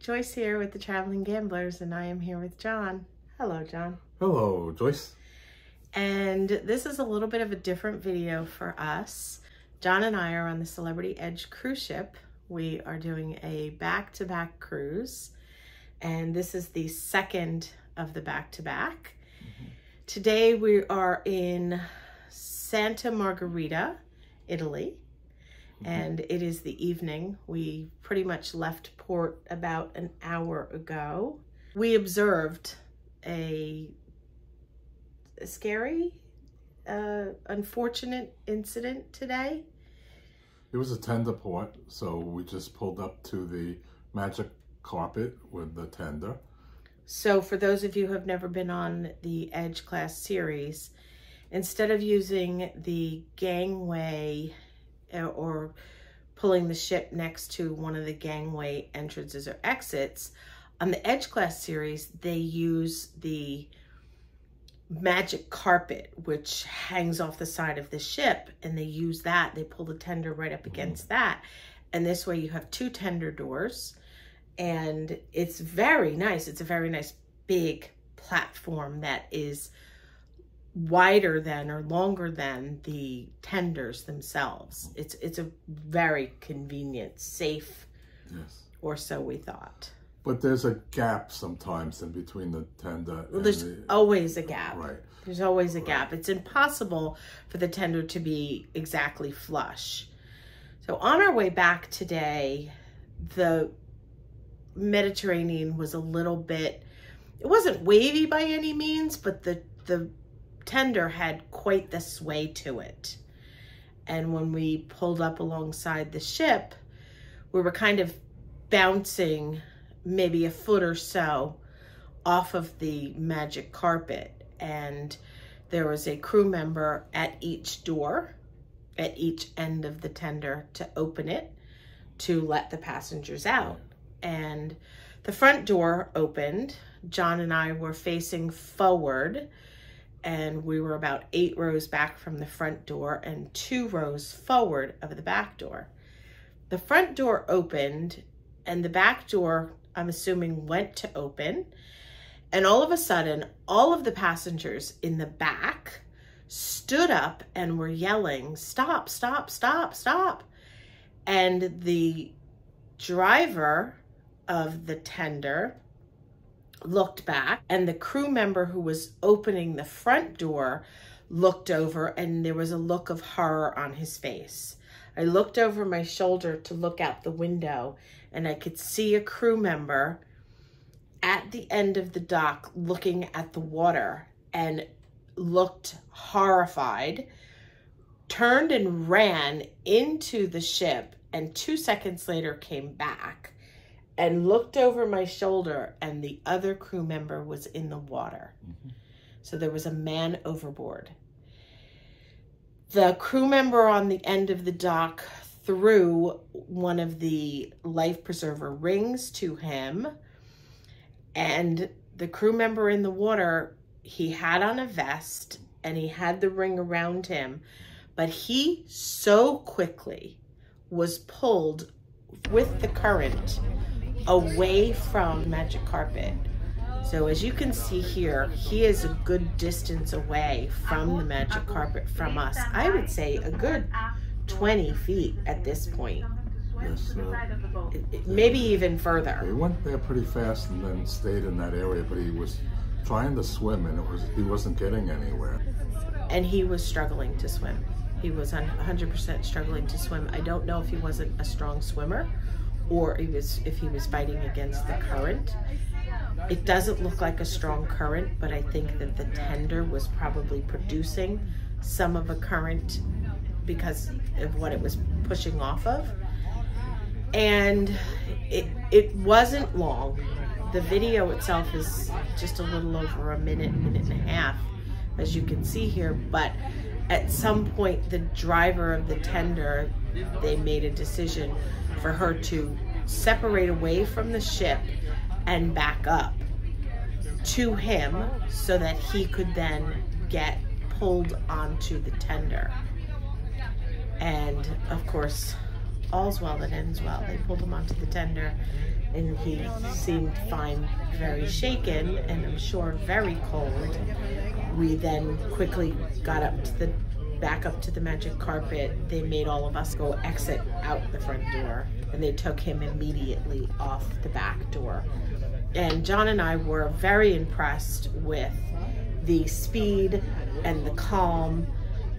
Joyce here with the Traveling Gamblers, and I am here with John. Hello, John. Hello, Joyce. And this is a little bit of a different video for us. John and I are on the Celebrity Edge cruise ship. We are doing a back-to-back cruise, and this is the second of the back-to-back. Today we are in Santa Margherita, Italy. And it is the evening. We pretty much left port about an hour ago. We observed a scary, unfortunate incident today. It was a tender port, so we just pulled up to the magic carpet with the tender. So for those of you who have never been on the Edge class series, instead of using the gangway or pulling the ship next to one of the gangway entrances or exits, on the Edge class series, they use the magic carpet, which hangs off the side of the ship, and they use that. They pull the tender right up against that. And this way you have two tender doors, and it's very nice. It's a very nice big platform that is wider than or longer than the tenders themselves. It's a very convenient, safe, yes, or so we thought. But there's a gap sometimes in between the tender. Well, there's always a gap. Right. There's always a gap. It's impossible for the tender to be exactly flush. So on our way back today, the Mediterranean was a little bit, it wasn't wavy by any means, but the tender had quite the sway to it. And when we pulled up alongside the ship, we were kind of bouncing maybe a foot or so off of the magic carpet. And there was a crew member at each door, at each end of the tender, to open it to let the passengers out. And the front door opened. John and I were facing forward, and we were about 8 rows back from the front door and 2 rows forward of the back door. The front door opened, and the back door, I'm assuming, went to open. And all of a sudden, all of the passengers in the back stood up and were yelling, "Stop, stop, stop, stop." And the driver of the tender looked back, and the crew member who was opening the front door looked over, and there was a look of horror on his face. I looked over my shoulder to look out the window, and I could see a crew member at the end of the dock looking at the water and looked horrified, turned and ran into the ship, and 2 seconds later came back and looked over my shoulder, and the other crew member was in the water. So there was a man overboard. The crew member on the end of the dock threw one of the life preserver rings to him, and the crew member in the water, he had on a vest and he had the ring around him, but he so quickly was pulled with the current away from magic carpet. So as you can see here, he is a good distance away from the magic carpet from us. I would say a good 20 feet at this point. Yes, maybe even further. He went there pretty fast and then stayed in that area, but he was trying to swim, and he wasn't getting anywhere. And he was struggling to swim. He was 100% struggling to swim. I don't know if he wasn't a strong swimmer, or if he was fighting against the current. It doesn't look like a strong current, but I think that the tender was probably producing some of a current because of what it was pushing off of. And it wasn't long. The video itself is just a little over a minute and a half, as you can see here, but at some point the driver of the tender, they made a decision for her to separate away from the ship and back up to him so that he could then get pulled onto the tender. And of course, all's well that ends well. They pulled him onto the tender and he seemed fine, very shaken, and I'm sure very cold. We then quickly got back up to the magic carpet. They made all of us go exit out the front door, and they took him immediately off the back door. And Jon and I were very impressed with the speed and the calm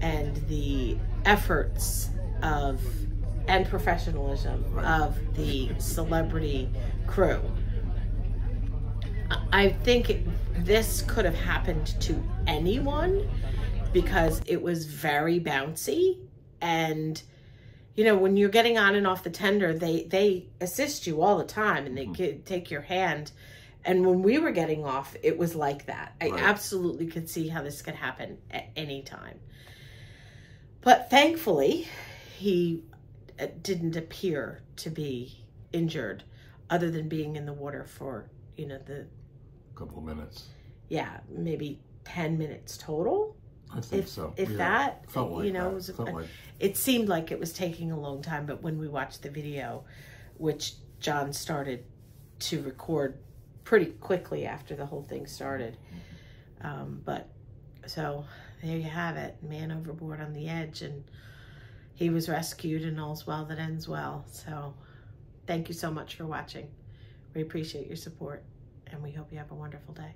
and the efforts and professionalism of the celebrity crew. I think this could have happened to anyone because it was very bouncy, and you know, when you're getting on and off the tender, they assist you all the time, and they take your hand. And when we were getting off, it was like that. I absolutely could see how this could happen at any time. But thankfully, he didn't appear to be injured, other than being in the water for, you know, the couple minutes. Yeah, maybe 10 minutes total. I think so. If that, felt like you know, that. It seemed like it was taking a long time. But when we watched the video, which Jon started to record pretty quickly after the whole thing started, but so there you have it, man overboard on the edge, and he was rescued, and all's well that ends well. So thank you so much for watching. We appreciate your support, and we hope you have a wonderful day.